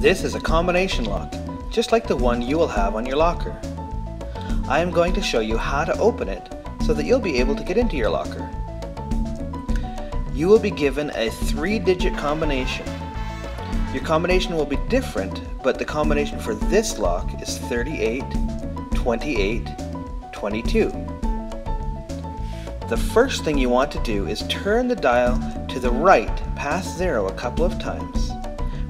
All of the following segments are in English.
This is a combination lock, just like the one you will have on your locker. I am going to show you how to open it so that you'll be able to get into your locker. You will be given a 3-digit combination. Your combination will be different, but the combination for this lock is 38, 28, 22. The first thing you want to do is turn the dial to the right past 0 a couple of times.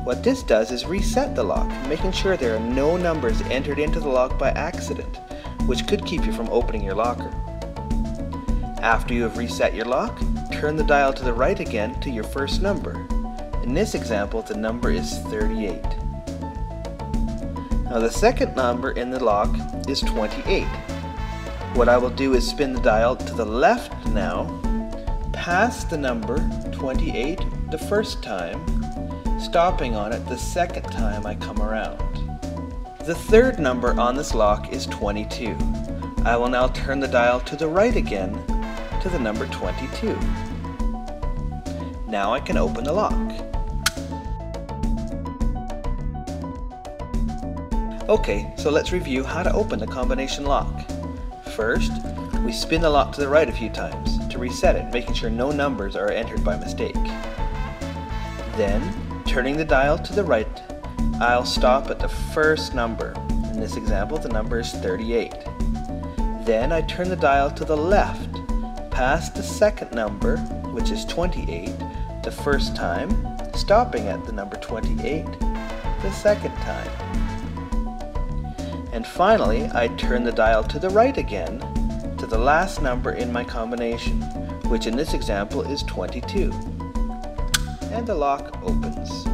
What this does is reset the lock, making sure there are no numbers entered into the lock by accident, which could keep you from opening your locker. After you have reset your lock, turn the dial to the right again to your first number. In this example, the number is 38. Now the second number in the lock is 28. What I will do is spin the dial to the left now, past the number 28 the first time, stopping on it the second time I come around. The third number on this lock is 22. I will now turn the dial to the right again to the number 22. Now I can open the lock. Okay, so let's review how to open the combination lock. First, we spin the lock to the right a few times to reset it, making sure no numbers are entered by mistake. Then, turning the dial to the right, I'll stop at the first number. In this example, the number is 38. Then I turn the dial to the left, past the second number, which is 28, the first time, stopping at the number 28 the second time. And finally, I turn the dial to the right again to the last number in my combination, which in this example is 22. And the lock opens.